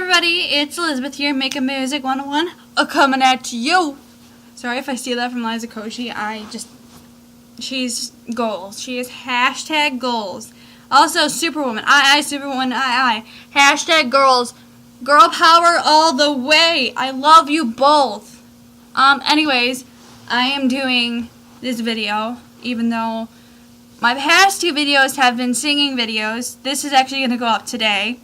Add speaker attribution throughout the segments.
Speaker 1: everybody, it's Elizabeth here, Making Music 101, coming at you. Sorry if I steal that from Liza Koshy. She's goals. She is hashtag goals. Also, Superwoman, Superwoman, hashtag girls, girl power all the way. I love you both. Anyways, I am doing this video, even though my past two videos have been singing videos. This is actually going to go up today.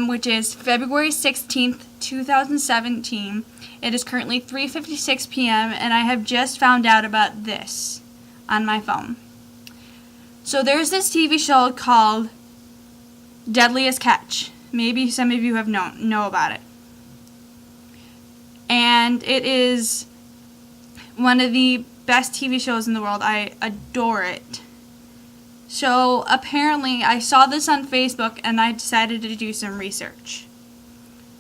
Speaker 1: Which is February 16th, 2017. It is currently 3:56 p.m. and I have just found out about this on my phone. So there's this TV show called Deadliest Catch. Maybe some of you have know about it. And it is one of the best TV shows in the world. I adore it. So apparently I saw this on Facebook and I decided to do some research.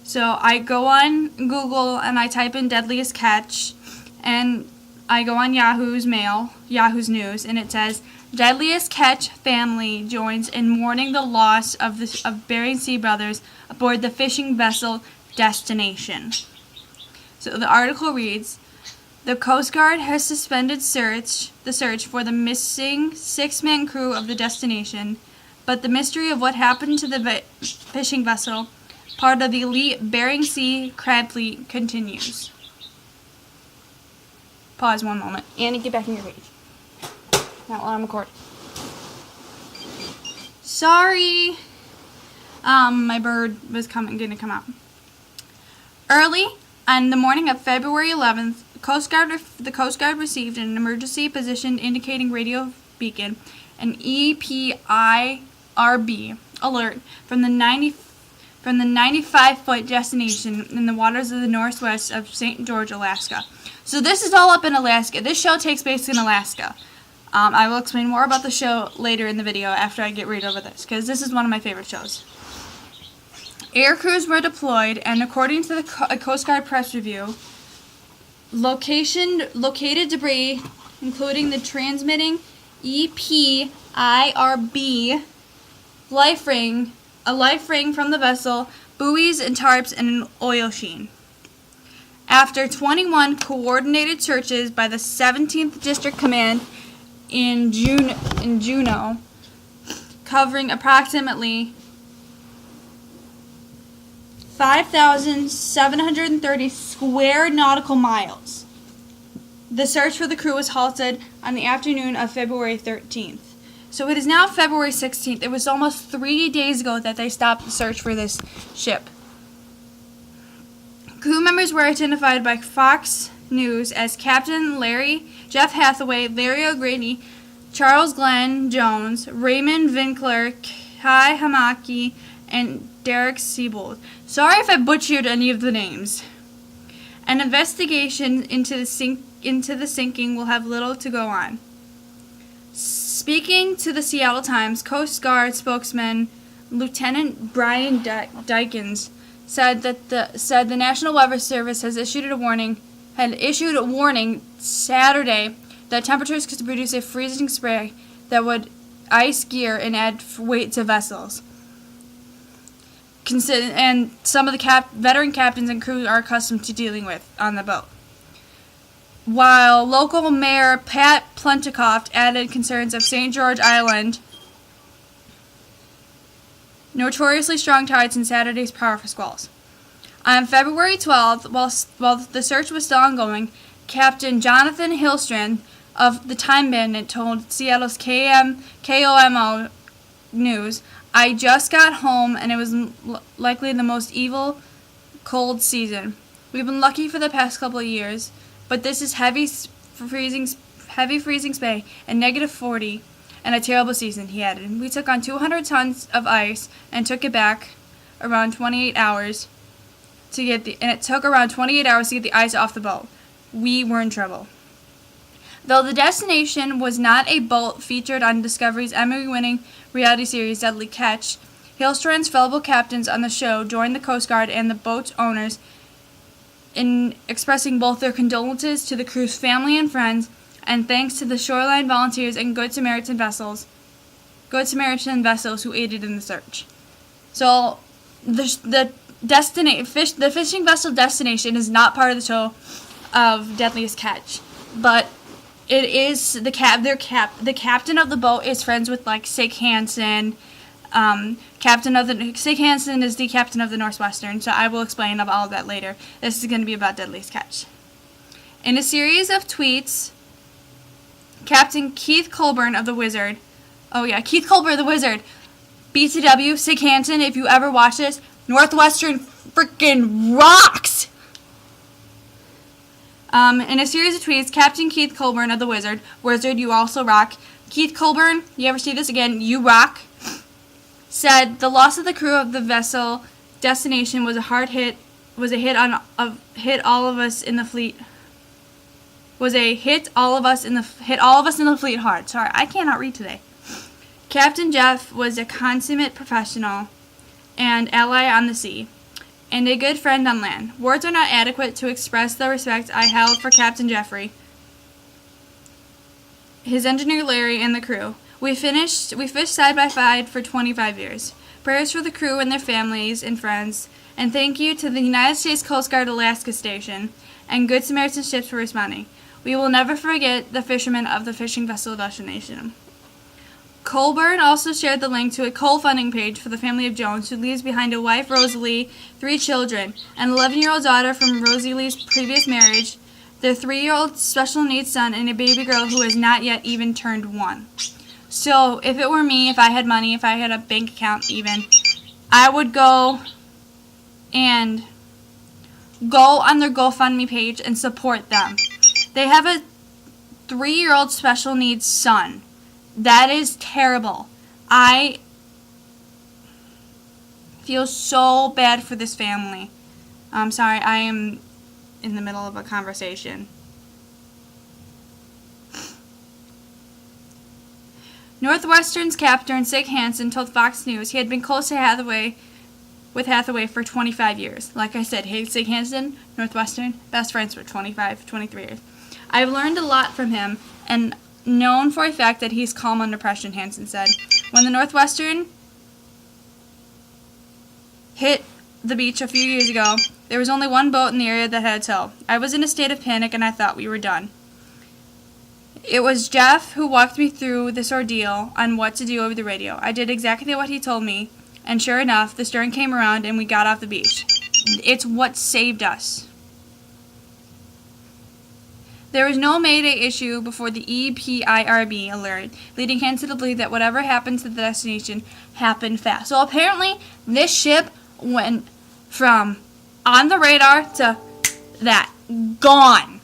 Speaker 1: So I go on Google and I type in Deadliest Catch and I go on Yahoo's News, and it says Deadliest Catch family joins in mourning the loss of Bering Sea brothers aboard the fishing vessel Destination. So the article reads, the Coast Guard has suspended the search for the missing six-man crew of the Destination, but the mystery of what happened to the fishing vessel, part of the elite Bering Sea crab fleet, continues. Pause one moment. Annie, get back in your page. Not while I'm recording. Sorry. My bird was going to come out. Early on the morning of February 11th, the Coast Guard received an emergency position indicating radio beacon, an EPIRB alert from the 95-foot Destination in the waters of the northwest of St. George, Alaska. So this is all up in Alaska. This show takes place in Alaska. I will explain more about the show later in the video after I get read over this, because this is one of my favorite shows. Air crews were deployed, and according to the Coast Guard press review, located debris, including the transmitting EPIRB life ring, a life ring from the vessel, buoys and tarps, and an oil sheen. After 21 coordinated searches by the 17th District Command in Juneau, covering approximately 5,730 square nautical miles. The search for the crew was halted on the afternoon of February 13th. So it is now February 16th. It was almost 3 days ago that they stopped the search for this ship. Crew members were identified by Fox News as Captain Jeff Hathaway, Larry O'Grady, Charles Glenn Jones, Raymond Vinkler, Kai Hamaki, and Derek Siebold. Sorry if I butchered any of the names. An investigation into the sinking will have little to go on. Speaking to the Seattle Times, Coast Guard spokesman Lieutenant Brian Dykins said the National Weather Service had issued a warning Saturday that temperatures could produce a freezing spray that would ice gear and add weight to vessels. And some of the veteran captains and crew are accustomed to dealing with on the boat. While local mayor Pat Plutikoff added concerns of St. George Island, notoriously strong tides and Saturday's powerful squalls. On February 12th, while the search was still ongoing, Captain Jonathan Hillstrand of the Time Bandit told Seattle's KOMO News, I just got home and it was likely the most evil cold season. We've been lucky for the past couple of years, but this is heavy freezing spray and -40 and a terrible season, he added. We took on 200 tons of ice and took it back around 28 hours it took around 28 hours to get the ice off the boat. We were in trouble. Though the Destination was not a boat featured on Discovery's Emmy-winning reality series Deadliest Catch, Hillstrand's fellow captains on the show joined the Coast Guard and the boat's owners in expressing both their condolences to the crew's family and friends and thanks to the shoreline volunteers and Good Samaritan vessels who aided in the search. So the the fishing vessel Destination is not part of the show of Deadliest Catch, but it is the captain of the boat is friends with like Sig Hansen. Sig Hansen is the captain of the Northwestern, so I will explain all of that later. This is going to be about Deadliest Catch. In a series of tweets, Captain Keith Colburn of the Wizard, Keith Colburn of the Wizard, BTW, Sig Hansen, if you ever watch this, Northwestern freaking rocks! In a series of tweets, Captain Keith Colburn of the Wizard, you also rock. Keith Colburn, you ever see this again, you rock, said the loss of the crew of the vessel Destination was a hit all of us in the fleet hard. Sorry, I cannot read today. Captain Jeff was a consummate professional and ally on the sea, and a good friend on land. Words are not adequate to express the respect I held for Captain Jeffrey, his engineer Larry, and the crew. We fished side by side for 25 years. Prayers for the crew and their families and friends, and thank you to the United States Coast Guard Alaska Station and Good Samaritan ships for responding. We will never forget the fishermen of the fishing vessel Destination. Colburn also shared the link to a co-funding page for the family of Jones, who leaves behind a wife, Rosalie, 3 children, an 11-year-old daughter from Rosalie's previous marriage, their 3-year-old special needs son, and a baby girl who has not yet even turned 1. So, if it were me, if I had money, if I had a bank account even, I would go on their GoFundMe page and support them. They have a 3-year-old special needs son. That is terrible. I feel so bad for this family. I'm sorry, I am in the middle of a conversation. Northwestern's captain, Sig Hansen, told Fox News he had been close to Hathaway for 25 years. Like I said, Sig Hansen, Northwestern, best friends for 23 years. I've learned a lot from him and known for a fact that he's calm under pressure, Hansen said. When the Northwestern hit the beach a few years ago, there was only one boat in the area that had a tow. I was in a state of panic and I thought we were done. It was Jeff who walked me through this ordeal on what to do over the radio. I did exactly what he told me, and sure enough, the stern came around and we got off the beach. It's what saved us. There was no Mayday issue before the EPIRB alert, leading Hansen to believe that whatever happened to the Destination happened fast. So apparently, this ship went from on the radar to that. Gone.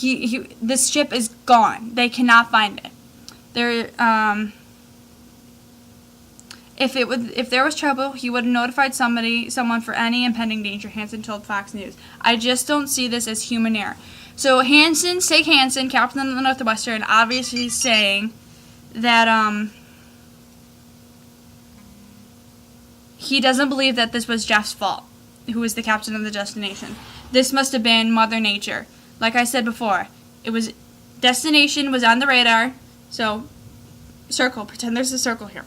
Speaker 1: This ship is gone. They cannot find it. If there was trouble, he would have notified someone for any impending danger, Hansen told Fox News. I just don't see this as human error. So Sig Hansen, captain of the Northwestern, obviously saying that he doesn't believe that this was Jeff's fault, who was the captain of the Destination. This must have been Mother Nature. Like I said before, Destination was on the radar, so pretend there's a circle here.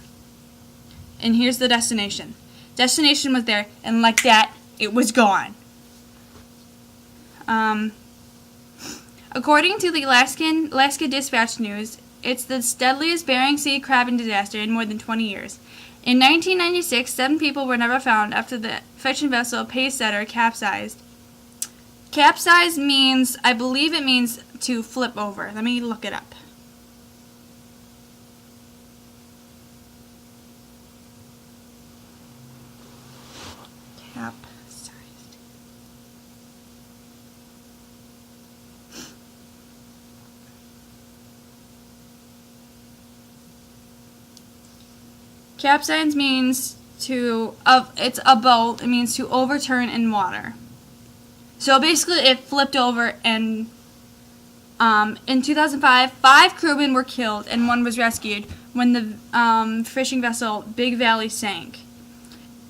Speaker 1: And here's the Destination. Destination was there, and like that, it was gone. According to the Alaska Dispatch News, it's the deadliest Bering Sea crabbing disaster in more than 20 years. In 1996, 7 people were never found after the fishing vessel Pacesetter capsized. Capsize means, I believe it means to flip over. Let me look it up. Capsized. Capsize means it's a boat. It means to overturn in water. So basically it flipped over, and in 2005, 5 crewmen were killed and 1 was rescued when the fishing vessel Big Valley sank.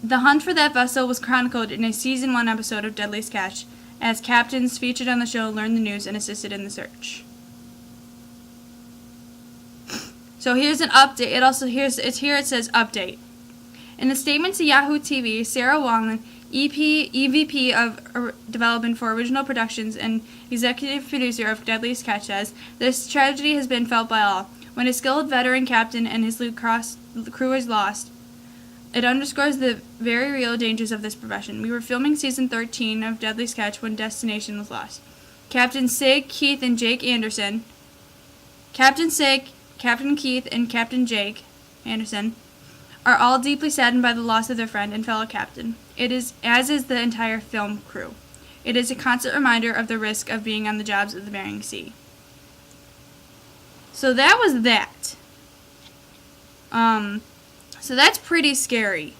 Speaker 1: The hunt for that vessel was chronicled in a Season 1 episode of Deadliest Catch, as captains featured on the show learned the news and assisted in the search. So here's an update. It says update. In a statement to Yahoo TV, Sarah Wallin, EVP of Development for Original Productions and executive producer of Deadliest Catch, says, "This tragedy has been felt by all. When a skilled veteran captain and his crew is lost, it underscores the very real dangers of this profession. We were filming season 13 of Deadliest Catch when Destination was lost. Captain Sig, Keith, and Jake Anderson, Captain Sig, Captain Keith, and Captain Jake Anderson are all deeply saddened by the loss of their friend and fellow captain. It is, as is the entire film crew. It is a constant reminder of the risk of being on the jobs of the Bering Sea." So that was that. So that's pretty scary.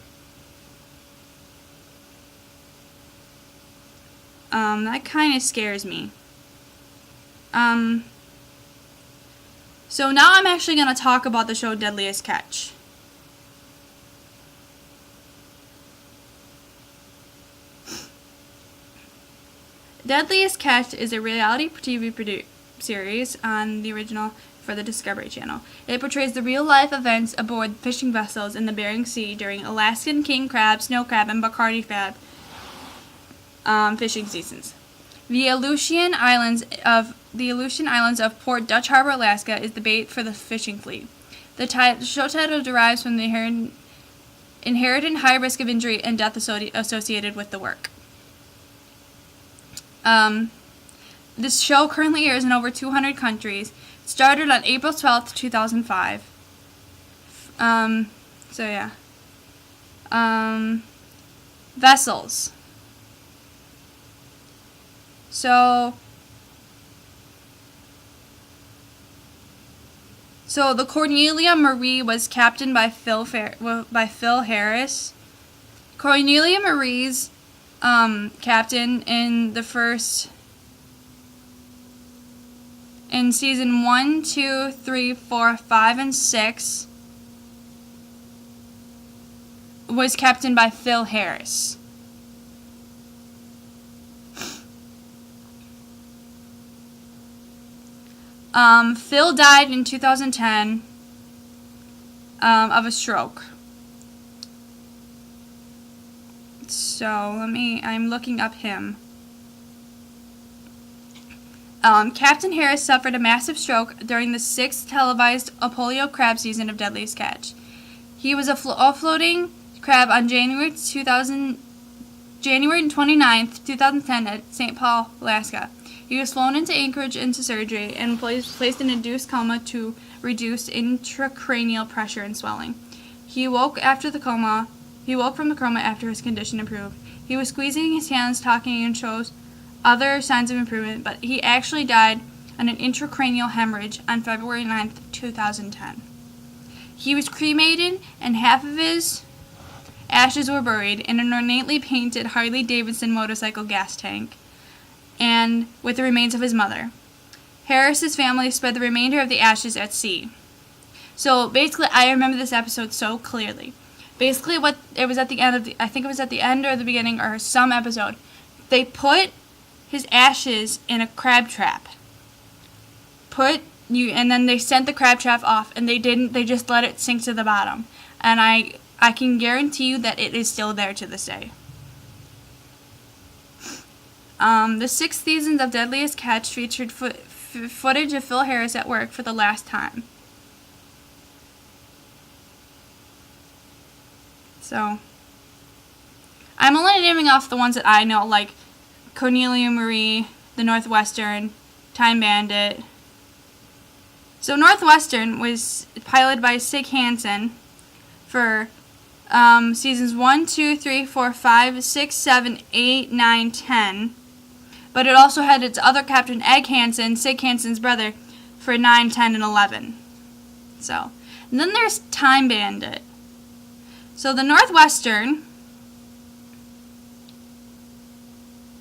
Speaker 1: That kind of scares me. So now I'm actually going to talk about the show Deadliest Catch. Deadliest Catch is a reality TV series on the original for the Discovery Channel. It portrays the real-life events aboard fishing vessels in the Bering Sea during Alaskan king crab, snow crab, and Bacardi crab fishing seasons. The Aleutian Islands of Port Dutch Harbor, Alaska, is the bait for the fishing fleet. The show title derives from the inherent high risk of injury and death associated with the work. This show currently airs in over 200 countries. It started on April 12th, 2005. Vessels. So the Cornelia Marie was captained by Phil Harris. Cornelia Marie's captain in season 1, 2, 3, 4, 5, and 6 was captained by Phil Harris. Phil died in 2010 of a stroke. So I'm looking up him. Captain Harris suffered a massive stroke during the 6th televised polio crab season of Deadliest Catch. He was offloading crab on January 29th, 2010 at St. Paul, Alaska. He was flown into Anchorage into surgery and placed in induced coma to reduce intracranial pressure and swelling. He woke from the coma after his condition improved. He was squeezing his hands, talking, and shows other signs of improvement, but he actually died on an intracranial hemorrhage on February 9th, 2010. He was cremated, and half of his ashes were buried in an ornately painted Harley-Davidson motorcycle gas tank, and with the remains of his mother. Harris's family spread the remainder of the ashes at sea. So basically, I remember this episode so clearly. Basically, what it was at the end of I think it was at the end or the beginning or some episode, they put his ashes in a crab trap. And then they sent the crab trap off, and they just let it sink to the bottom. And I can guarantee you that it is still there to this day. The 6th season of Deadliest Catch featured footage of Phil Harris at work for the last time. So, I'm only naming off the ones that I know, like Cornelia Marie, the Northwestern, Time Bandit. So Northwestern was piloted by Sig Hansen for seasons 1, 2, 3, 4, 5, 6, 7, 8, 9, 10. But it also had its other captain, Egg Hansen, Sig Hansen's brother, for 9, 10, and 11. So, and then there's Time Bandit. So the Northwestern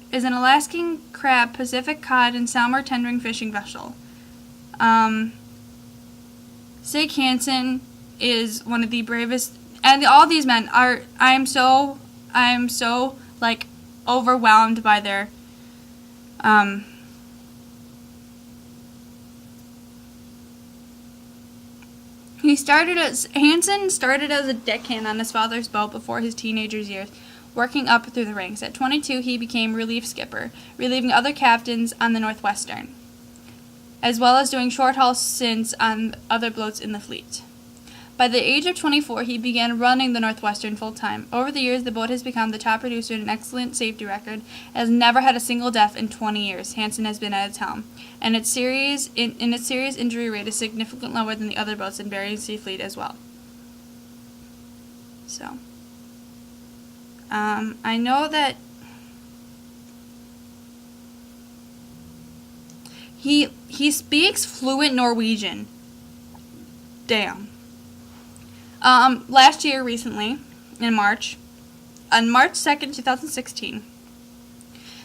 Speaker 1: is an Alaskan crab, Pacific cod, and salmon tendering fishing vessel. Sig Hansen is one of the bravest, and all these men are. I am so like overwhelmed by their Hansen started as a deckhand on his father's boat before his teenager's years, working up through the ranks. At 22, he became relief skipper, relieving other captains on the Northwestern, as well as doing short-haul stints on other boats in the fleet. By the age of 24, he began running the Northwestern full-time. Over the years, the boat has become the top producer and an excellent safety record. It has never had a single death in 20 years. Hansen has been at its helm, and its serious injury rate is significantly lower than the other boats in Bering Sea Fleet as well. So, I know that he speaks fluent Norwegian. Damn. Last year, recently, on March 2nd, 2016,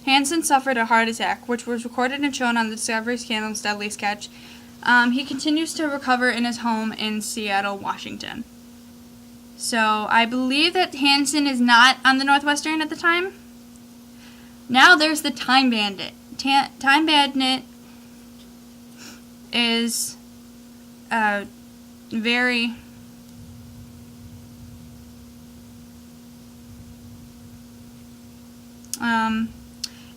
Speaker 1: Hansen suffered a heart attack, which was recorded and shown on the Discovery Channel's Deadliest Catch. He continues to recover in his home in Seattle, Washington. So, I believe that Hansen is not on the Northwestern at the time. Now there's the Time Bandit. Time Bandit is very...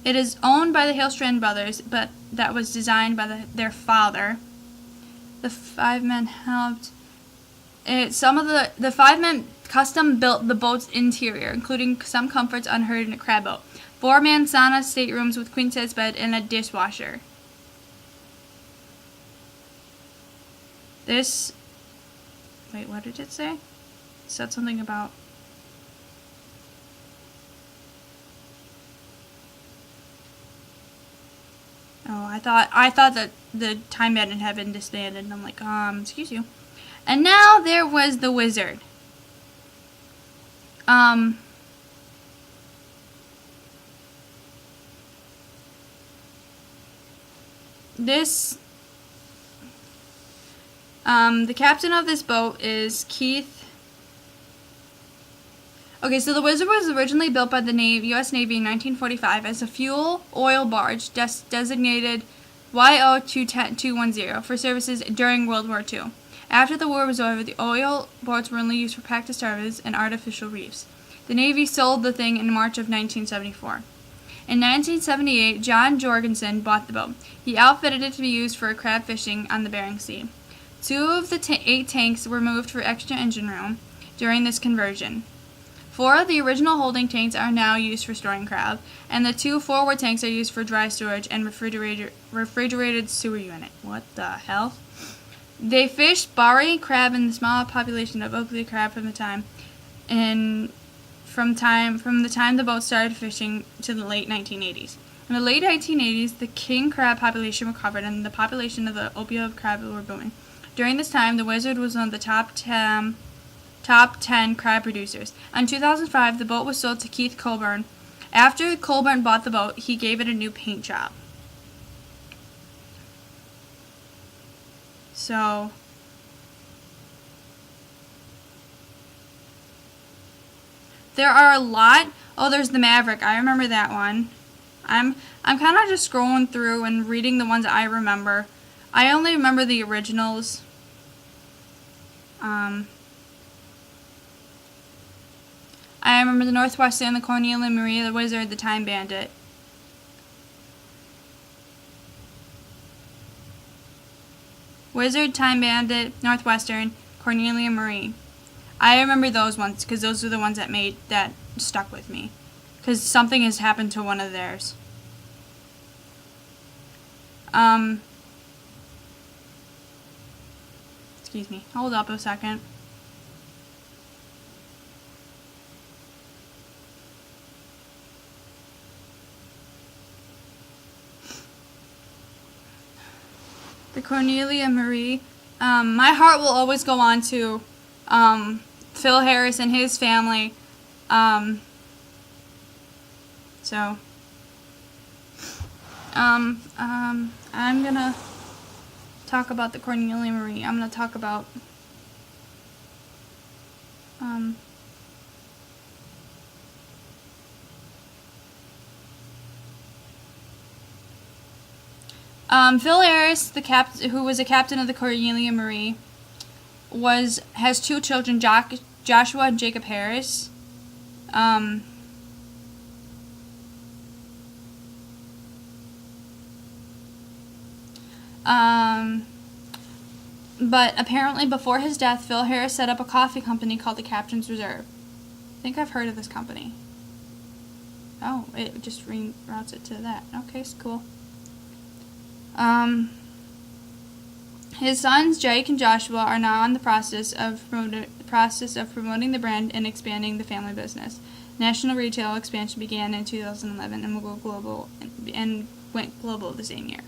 Speaker 1: It is owned by the Hillstrand brothers, but that was designed by their father. The 5 men helped. The 5 men custom built the boat's interior, including some comforts unheard in a crab boat. 4-man sauna staterooms with queen-size bed and a dishwasher. Wait, what did it say? It said something about... Oh, I thought that the Time Bandit had been disbanded, and I'm like, excuse you. And now there was the Wizard. The captain of this boat is Keith. Okay, so the Wizard was originally built by the U.S. Navy in 1945 as a fuel oil barge designated YO-210 for services during World War II. After the war was over, the oil boats were only used for practice service and artificial reefs. The Navy sold the thing in March of 1974. In 1978, John Jorgensen bought the boat. He outfitted it to be used for crab fishing on the Bering Sea. 2 of the 8 tanks were moved for extra engine room during this conversion. 4 of the original holding tanks are now used for storing crab, and the 2 forward tanks are used for dry storage and refrigerated sewer unit. What the hell? They fished Bari crab and the small population of Oakley crab from the time the boat started fishing to the late 1980s. In the late 1980s, the king crab population recovered, and the population of the opio crab were booming. During this time, the Wizard was one of the top 10 crab producers. In 2005, the boat was sold to Keith Colburn. After Colburn bought the boat, he gave it a new paint job. So, there are a lot. Oh, there's the Maverick. I remember that one. I'm kind of just scrolling through and reading the ones I remember. I only remember the originals. I remember the Northwestern, the Cornelia Maria, the Wizard, the Time Bandit. Wizard, Time Bandit, Northwestern, Cornelia Marie. I remember those ones because those are the ones that stuck with me. Because something has happened to one of theirs. Excuse me. Hold up a second. The Cornelia Marie. My heart will always go on to Phil Harris and his family. I'm gonna talk about the Cornelia Marie. I'm gonna talk about Phil Harris, who was a captain of the Cornelia Marie, has two children, Joshua and Jacob Harris. But apparently before his death, Phil Harris set up a coffee company called the Captain's Reserve. I think I've heard of this company. Oh, it just reroutes it to that. Okay, it's cool. His sons, Jake and Joshua, are now in the process of promoting the brand and expanding the family business. National retail expansion began in 2011 and will go global and went global the same year.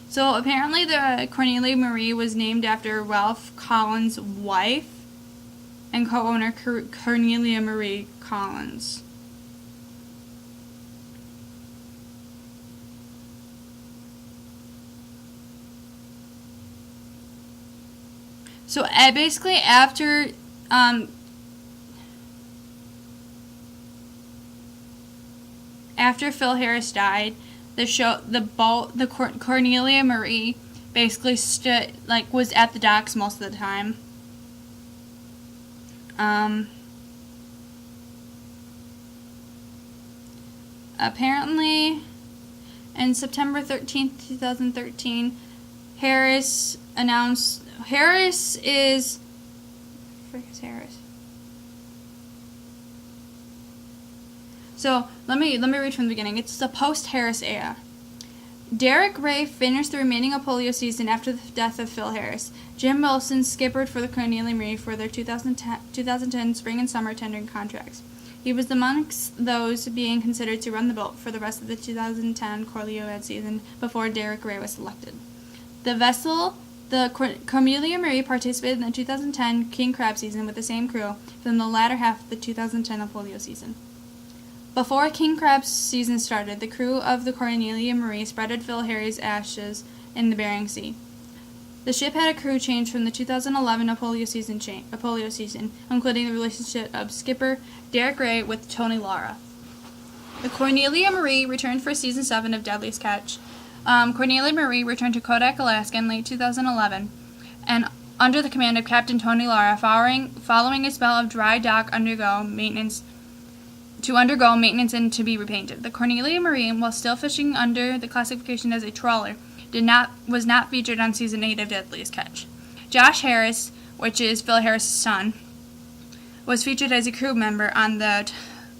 Speaker 1: So apparently the Cornelia Marie was named after Ralph Collins' wife and co-owner Cornelia Marie Collins. So basically after Phil Harris died, the Cornelia Marie basically was at the docks most of the time. Apparently, in September 13th, 2013, Harris announced. Harris is. What the frick is Harris? So let me read from the beginning. It's the post-Harris era. Derek Ray finished the remaining of polio season after the death of Phil Harris. Jim Wilson skippered for the Cornelia Marie for their 2010 spring and summer tendering contracts. He was amongst those being considered to run the boat for the rest of the 2010 Corleone season before Derek Ray was selected. The vessel, the Cornelia Marie, participated in the 2010 King Crab season with the same crew from the latter half of the 2010 polio season. Before King Crab's season started, the crew of the Cornelia Marie spreaded Phil Harris' ashes in the Bering Sea. The ship had a crew change from the 2011 polio season, including the relationship of skipper Derek Ray with Tony Lara. The Cornelia Marie returned for season 7 of Deadliest Catch. Cornelia Marie returned to Kodak, Alaska in late 2011, and under the command of Captain Tony Lara, following a spell of dry dock undergo maintenance and to be repainted. The Cornelia Marie, while still fishing under the classification as a trawler, was not featured on season 8 of Deadliest Catch. Josh Harris, which is Phil Harris' son, was featured as a crew member on the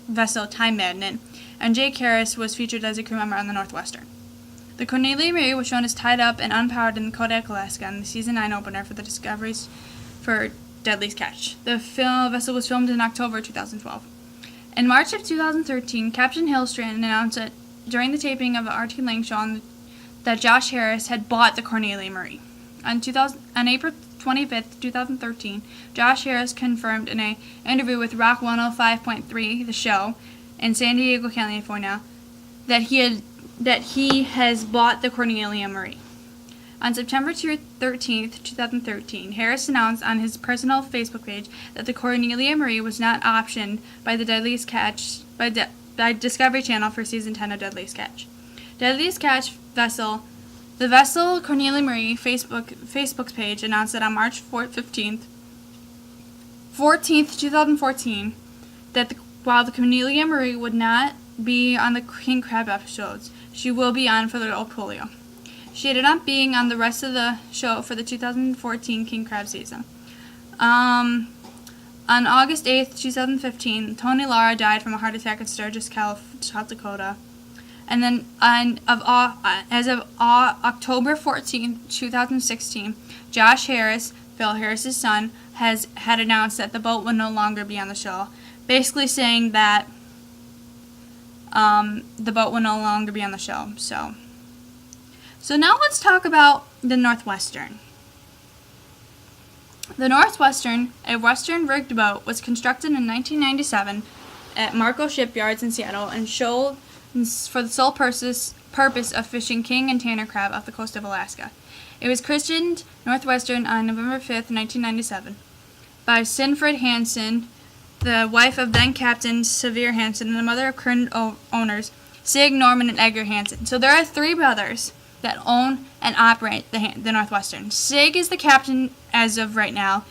Speaker 1: vessel Time Magnet, and Jake Harris was featured as a crew member on the Northwestern. The Cornelia Marie was shown as tied up and unpowered in the Kodak, Alaska, in the season 9 opener for the Discoveries for Deadliest Catch. The vessel was filmed in October 2012. In March of 2013, Captain Hillstrand announced that during the taping of the R.T. Lang show that Josh Harris had bought the Cornelia Marie. On April 25th, 2013, Josh Harris confirmed in an interview with Rock 105.3, the show, in San Diego, California, that he has bought the Cornelia Marie. On September 13th, 2013, Harris announced on his personal Facebook page that the Cornelia Marie was not optioned by the Deadliest Catch by Discovery Channel for season 10 of Deadliest Catch. Deadliest Catch vessel. The vessel Cornelia Marie Facebook's page announced that on March 14th, 2014, that while the Cornelia Marie would not be on the King Crab episodes, she will be on for the old polio. She ended up being on the rest of the show for the 2014 King Crab season. On August 8th, 2015, Tony Lara died from a heart attack in Sturgis, South Dakota. And then as of October 14th, 2016, Josh Harris, Phil Harris' son, had announced that the boat would no longer be on the show, basically saying that the boat will no longer be on the show. So now let's talk about the Northwestern. The Northwestern, a Western-rigged boat, was constructed in 1997 at Marco Shipyards in Seattle and sold for the sole purpose of fishing king and tanner crab off the coast of Alaska. It was christened Northwestern on November 5th, 1997, by Sinfrid Hansen, the wife of then-Captain Severe Hansen and the mother of current owners Sig, Norman, and Edgar Hansen. So there are 3 brothers that own and operate the Northwestern. Sig is the captain as of right now.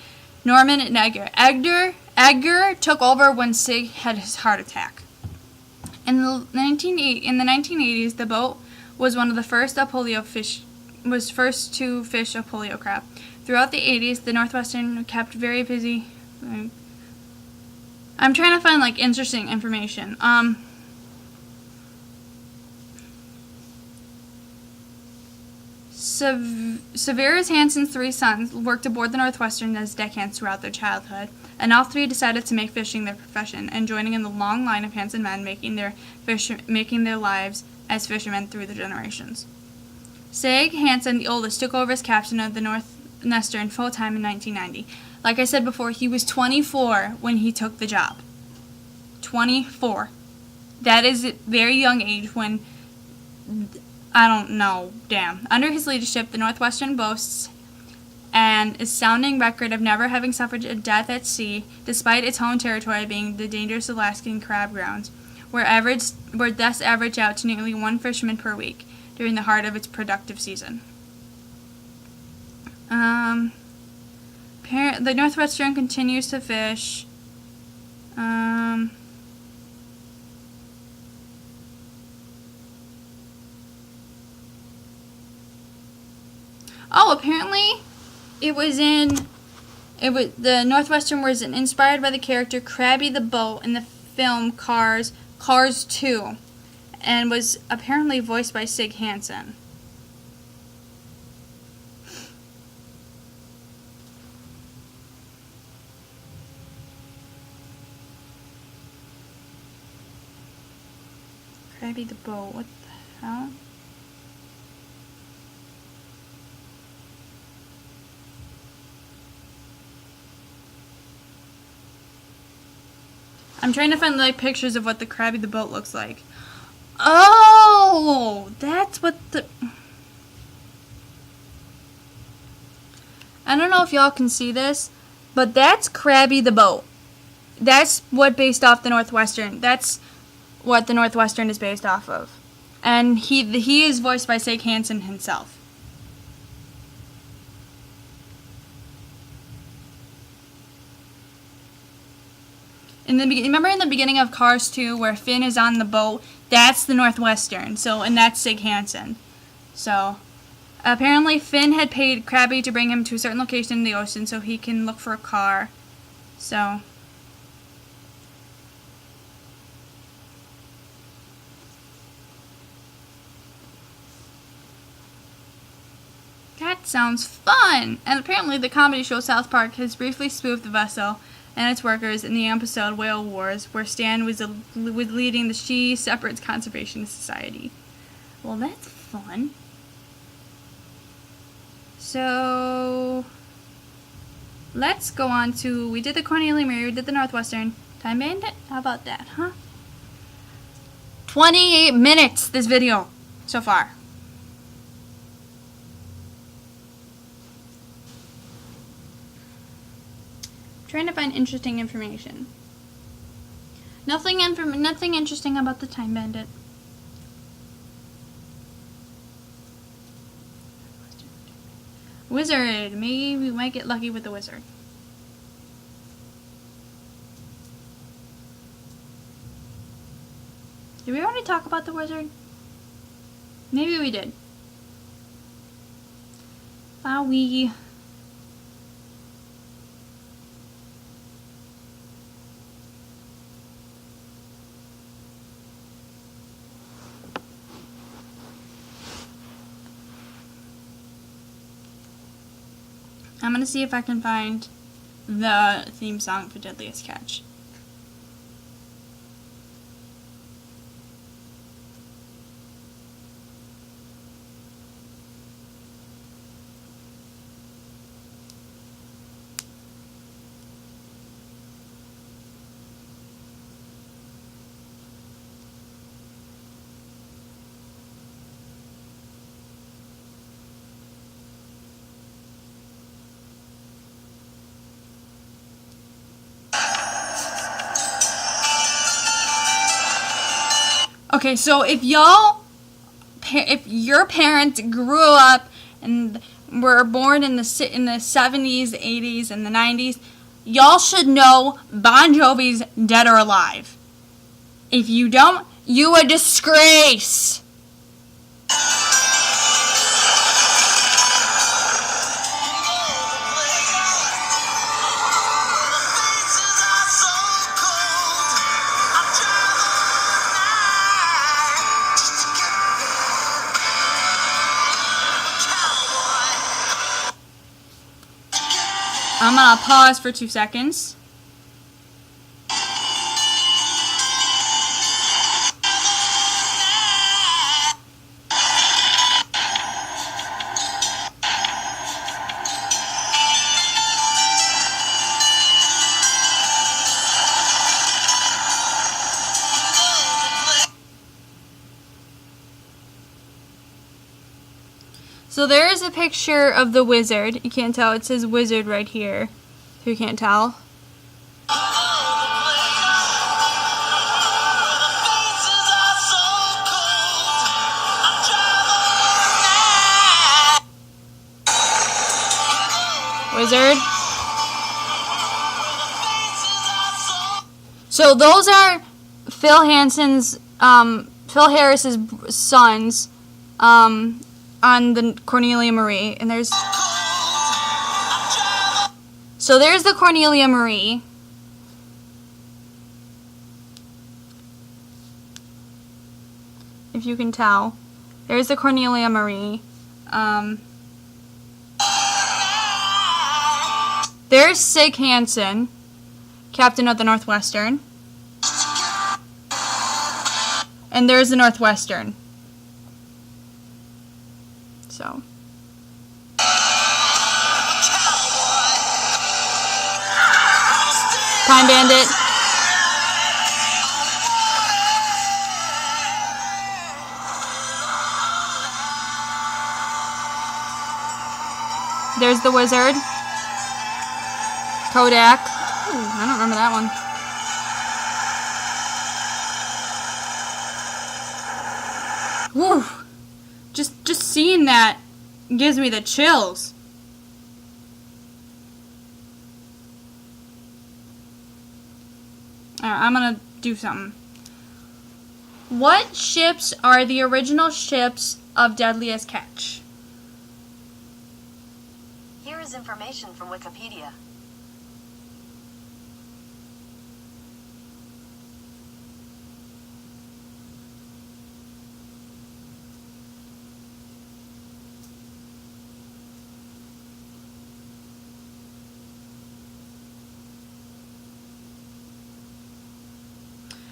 Speaker 1: Norman and Edgar. Edgar took over when Sig had his heart attack. In the 1980s, the boat was one of the first to fish a polio crab. Throughout the 80s, the Northwestern kept very busy. I'm trying to find interesting information. Severus Hansen's 3 sons worked aboard the Northwestern as deckhands throughout their childhood, and all 3 decided to make fishing their profession, and joining in the long line of Hansen men making their lives as fishermen through the generations. Sig Hansen, the oldest, took over as captain of the Northwestern full-time in 1990. Like I said before, he was 24 when he took the job. 24. That is a very young age when... I don't know, damn. Under his leadership, the Northwestern boasts an astounding record of never having suffered a death at sea, despite its home territory being the dangerous Alaskan crab grounds, where deaths average out to nearly 1 fisherman per week during the heart of its productive season. The Northwestern continues to fish. Apparently, the Northwestern was inspired by the character Krabby the Boat in the film Cars 2, and was apparently voiced by Sig Hansen. Krabby the Boat, what the hell? I'm trying to find pictures of what the Krabby the Boat looks like. Oh, that's what the... I don't know if y'all can see this, but that's Krabby the Boat. That's what based off the Northwestern. That's what the Northwestern is based off of. And he is voiced by Sig Hansen himself. Remember in the beginning of Cars 2 where Finn is on the boat? That's the Northwestern. And that's Sig Hansen. So, apparently Finn had paid Krabby to bring him to a certain location in the ocean so he can look for a car. So, that sounds fun! And apparently the comedy show South Park has briefly spoofed the vessel and its workers in the episode Whale Wars, where Stan was leading the She Separates Conservation Society. Well, that's fun. So, let's go on to, we did the Cornelia Mary, we did the Northwestern. Time Bandit? How about that, huh? 28 minutes, this video, so far. Trying to find interesting information. Nothing interesting about the Time Bandit. Wizard. Maybe we might get lucky with the wizard. Did we already talk about the wizard? Maybe we did. Wowie. I'm going to see if I can find the theme song for Deadliest Catch. Okay, so if your parents grew up and were born in the 70s, 80s, and the 90s, y'all should know Bon Jovi's Dead or Alive. If you don't, you a disgrace. I'm gonna pause for 2 seconds. So there is a picture of the wizard. You can't tell. It says wizard right here. So you can't tell. Wizard. So those are Phil Harris's sons, on the Cornelia Marie, and there's the Cornelia Marie. If you can tell, there's the Cornelia Marie. There's Sig Hansen, captain of the Northwestern, and there's the Northwestern. So. Time Bandit. There's the Wizard. Kodak. Ooh, I don't remember that one. Woo! Just seeing that gives me the chills. Alright, I'm gonna do something. What ships are the original ships of Deadliest Catch?
Speaker 2: Here is information from Wikipedia.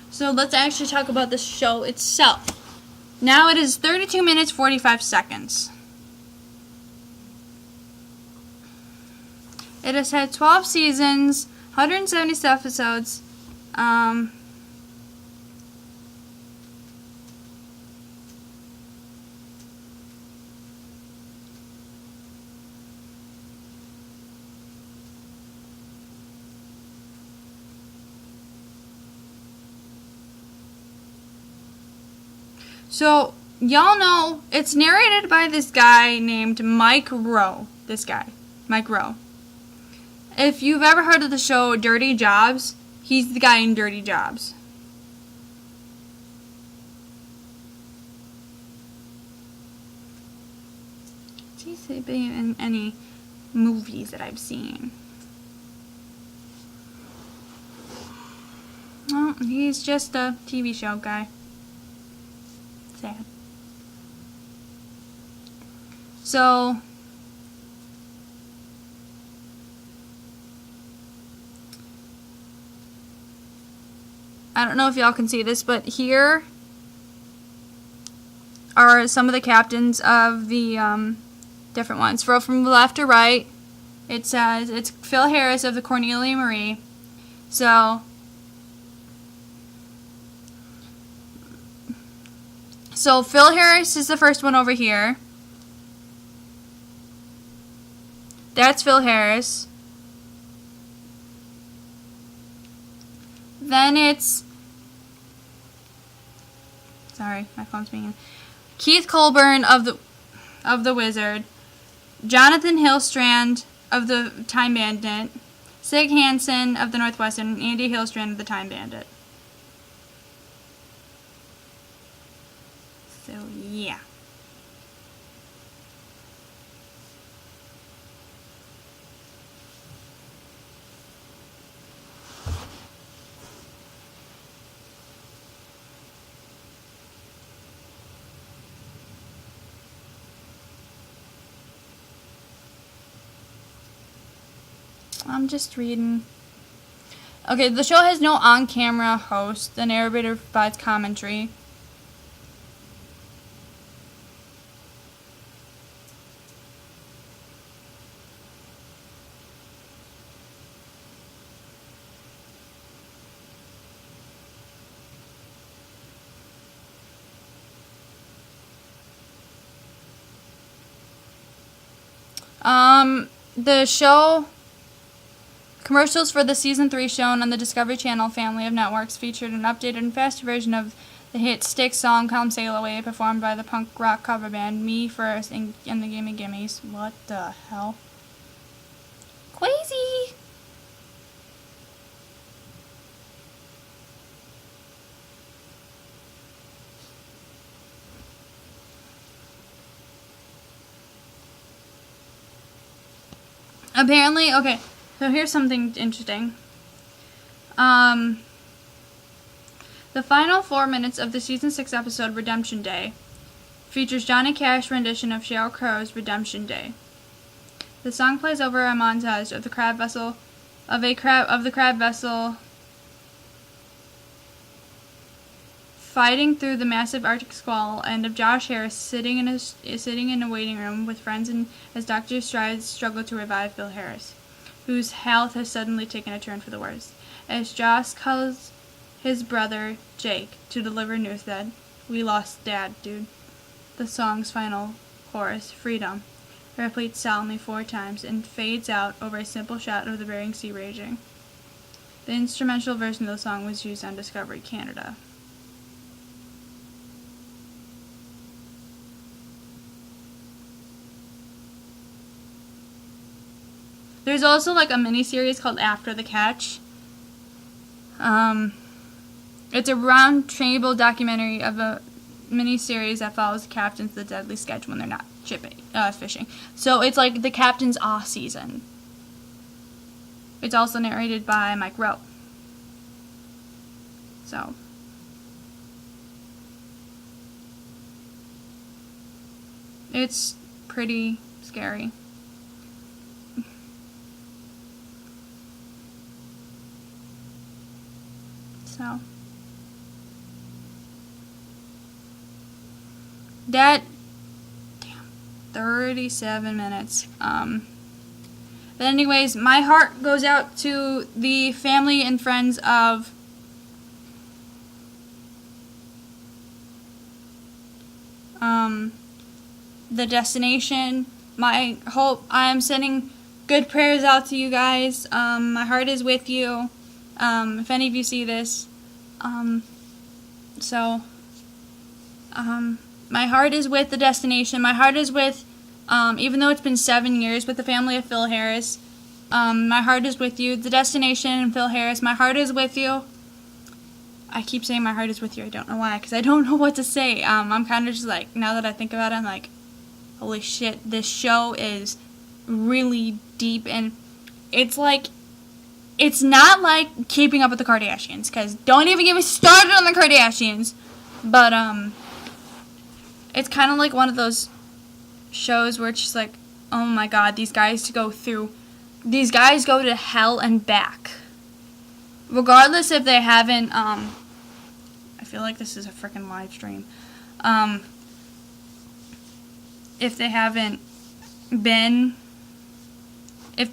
Speaker 1: So let's actually talk about the show itself. Now it is 32 minutes 45 seconds. It has had 12 seasons, 170 episodes. So, y'all know, it's narrated by this guy named Mike Rowe. This guy, Mike Rowe. If you've ever heard of the show Dirty Jobs, he's the guy in Dirty Jobs. He's been in any movies that I've seen. Well, he's just a TV show guy. Sad. So, I don't know if y'all can see this, but here are some of the captains of the different ones. From left to right, it says it's Phil Harris of the Cornelia Marie. So Phil Harris is the first one over here. That's Phil Harris. Then it's Sorry, my phone's being... Keith Colburn of the Wizard. Jonathan Hillstrand of the Time Bandit. Sig Hansen of the Northwestern. And Andy Hillstrand of the Time Bandit. So, yeah. I'm just reading. Okay, the show has no on-camera host. The narrator provides commentary. The show commercials for the season 3 shown on the Discovery Channel family of networks featured an updated and faster version of the hit Styx song "Come Sail Away," performed by the punk rock cover band Me First and the Gimme Gimmes. What the hell? Crazy! Apparently, okay, so here's something interesting. The final 4 minutes of the season 6 episode Redemption Day features Johnny Cash's rendition of Sheryl Crow's Redemption Day. The song plays over a montage of the crab vessel fighting through the massive Arctic squall, and of Josh Harris sitting in a waiting room with friends as Dr. Strides struggle to revive Phil Harris, whose health has suddenly taken a turn for the worse. As Josh calls his brother Jake to deliver news that "We lost Dad, dude." The song's final chorus, "Freedom," repeats solemnly 4 times and fades out over a simple shot of the Bering Sea raging. The instrumental version of the song was used on Discovery Canada. There's also like a mini-series called After the Catch. It's a round-table documentary of a mini-series that follows the captains of the Deadliest Catch when they're not fishing. So it's like the captain's off-season. It's also narrated by Mike Rowe. So... it's pretty scary. So that 37 minutes. But anyways, my heart goes out to the family and friends of the destination. I am sending good prayers out to you guys. My heart is with you. If any of you see this, my heart is with the destination. My heart is with, even though it's been 7 years, with the family of Phil Harris. My heart is with you. The destination and Phil Harris, my heart is with you. I keep saying my heart is with you. I don't know why, because I don't know what to say. I'm kind of just like, now that I think about it, I'm like, holy shit, this show is really deep, and it's like, it's not like Keeping Up with the Kardashians, because don't even get me started on the Kardashians, but, it's kind of like one of those shows where it's just like, oh my god, these guys go to hell and back. Regardless if they haven't, I feel like this is a freaking live stream, if they haven't been, if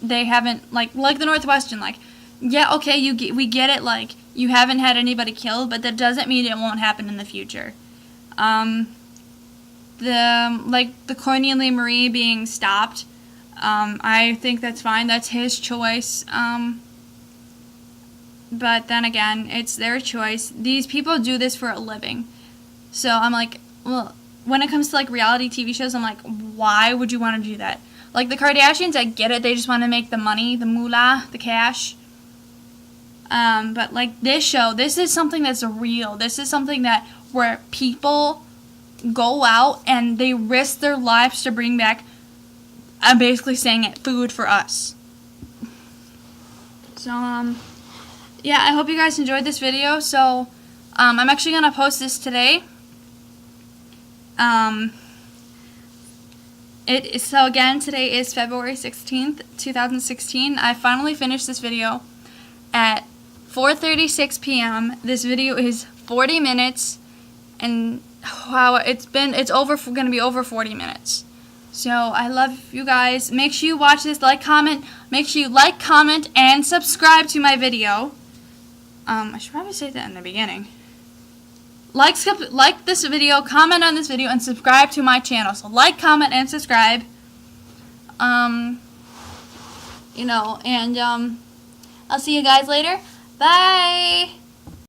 Speaker 1: they haven't, like the Northwestern, like, yeah, okay, we get it, like, you haven't had anybody killed, but that doesn't mean it won't happen in the future. The Cornelia Marie being stopped, I think that's fine, that's his choice, but then again, it's their choice. These people do this for a living. So I'm like, well, when it comes to like reality TV shows, I'm like, why would you want to do that? Like the Kardashians, I get it. They just want to make the money, the moolah, the cash. But like this show, this is something that's real. This is something that where people go out and they risk their lives to bring back, I'm basically saying it, food for us. So, yeah, I hope you guys enjoyed this video. So, I'm actually going to post this today. So again, today is February 16th, 2016. I finally finished this video at 4:36 p.m. This video is 40 minutes, and wow, it's going to be over 40 minutes. So I love you guys. Make sure you watch this, make sure you like, comment, and subscribe to my video. I should probably say that in the beginning. Like this video, comment on this video, and subscribe to my channel. So like, comment, and subscribe. And I'll see you guys later. Bye!